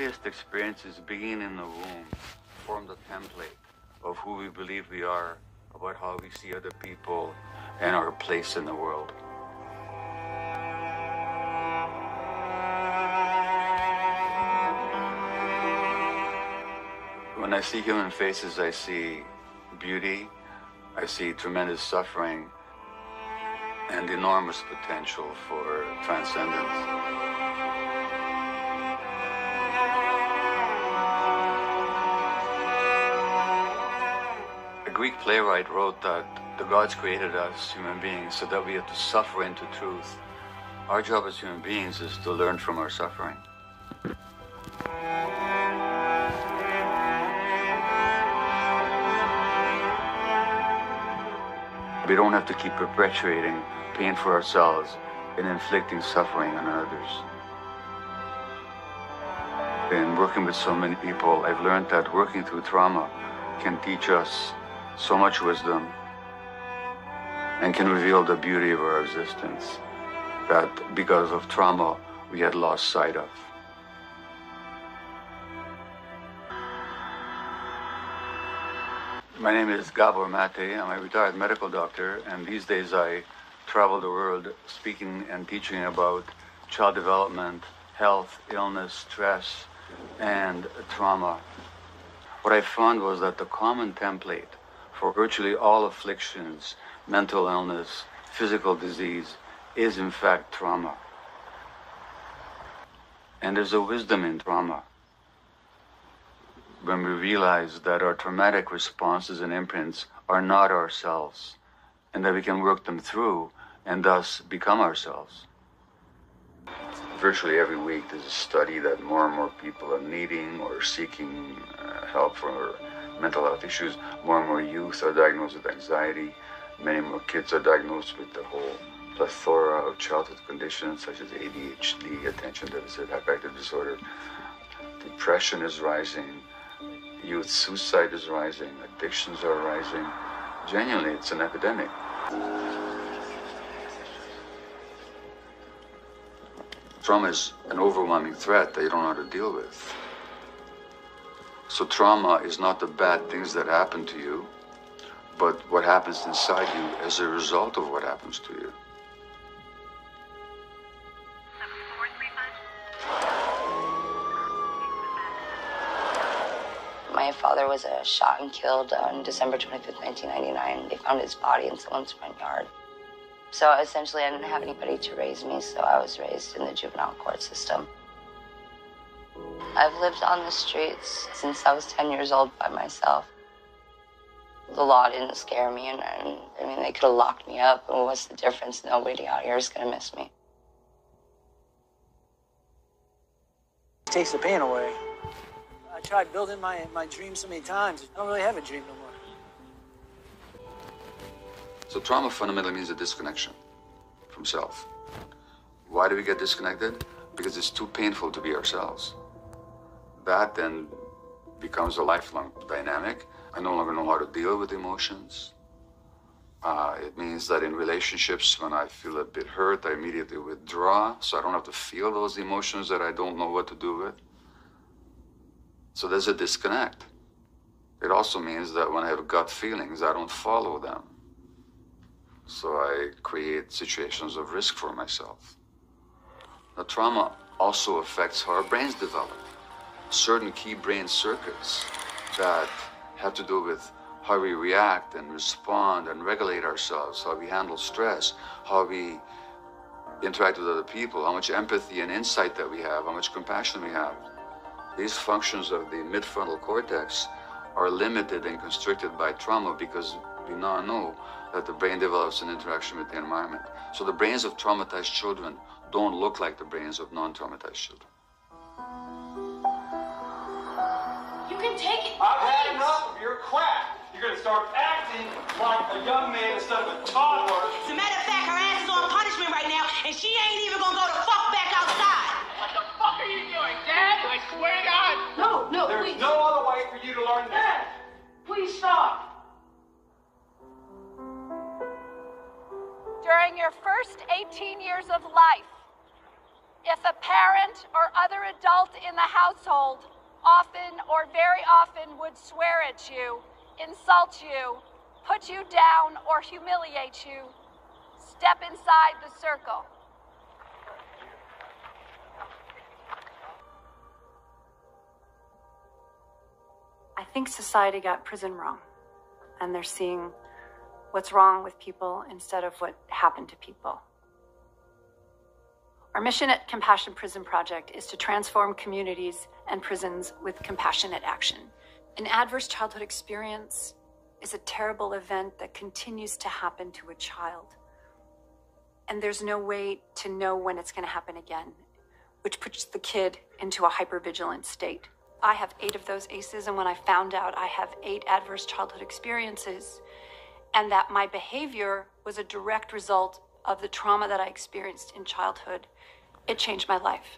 earliest experiences begin in the womb, form the template of who we believe we are, about how we see other people, and our place in the world. When I see human faces, I see beauty, I see tremendous suffering, and enormous potential for transcendence. A Greek playwright wrote that the gods created us, human beings, so that we have to suffer into truth. Our job as human beings is to learn from our suffering. We don't have to keep perpetuating pain for ourselves and inflicting suffering on others. In working with so many people, I've learned that working through trauma can teach us so much wisdom and can reveal the beauty of our existence that because of trauma we had lost sight of. My name is Gabor Mate. I'm a retired medical doctor, and these days I travel the world speaking and teaching about child development, health, illness, stress, and trauma. What I found was that the common template for virtually all afflictions, mental illness, physical disease, is in fact trauma. And there's a wisdom in trauma. When we realize that our traumatic responses and imprints are not ourselves, and that we can work them through and thus become ourselves. Virtually every week there's a study that more and more people are needing or seeking help for mental health issues. More and more youth are diagnosed with anxiety. Many more kids are diagnosed with the whole plethora of childhood conditions such as ADHD, attention deficit hyperactive disorder. Depression is rising. Youth suicide is rising, addictions are rising. Genuinely, it's an epidemic. Trauma is an overwhelming threat that you don't know how to deal with. So trauma is not the bad things that happen to you, but what happens inside you as a result of what happens to you. My father was shot and killed on December 25th, 1999. They found his body in someone's front yard. So essentially, I didn't have anybody to raise me, so I was raised in the juvenile court system. I've lived on the streets since I was 10 years old by myself. The law didn't scare me, and I mean, they could have locked me up, and what's the difference? Nobody out here is going to miss me. It takes the pain away. I tried building my dream so many times. I don't really have a dream no more. So trauma fundamentally means a disconnection from self. Why do we get disconnected? Because it's too painful to be ourselves. That then becomes a lifelong dynamic. I no longer know how to deal with emotions. It means that in relationships, when I feel a bit hurt, I immediately withdraw, so I don't have to feel those emotions that I don't know what to do with. So there's a disconnect. It also means that when I have gut feelings, I don't follow them. So I create situations of risk for myself. Now, trauma also affects how our brains develop. Certain key brain circuits that have to do with how we react and respond and regulate ourselves, how we handle stress, how we interact with other people, how much empathy and insight that we have, how much compassion we have. These functions of the midfrontal cortex are limited and constricted by trauma because we now know that the brain develops in interaction with the environment. So the brains of traumatized children don't look like the brains of non-traumatized children. You can take it. I've had enough of your crap. You're going to start acting like a young man instead of a toddler. As a matter of fact, her ass is on punishment right now, and she ain't even going to go the fuck back outside. What the fuck are you doing, Dad? I swear to God. No, There's please. no other way for you to learn that. Please stop. During your first 18 years of life, If a parent or other adult in the household often or very often would swear at you, insult you, put you down, or humiliate you, step inside the circle. I think society got prison wrong, and they're seeing what's wrong with people instead of what happened to people. Our mission at Compassion Prison Project is to transform communities and prisons with compassionate action. An adverse childhood experience is a terrible event that continues to happen to a child. And there's no way to know when it's going to happen again, which puts the kid into a hypervigilant state. I have 8 of those ACEs, and when I found out I have 8 adverse childhood experiences, and that my behavior was a direct result of the trauma that I experienced in childhood, it changed my life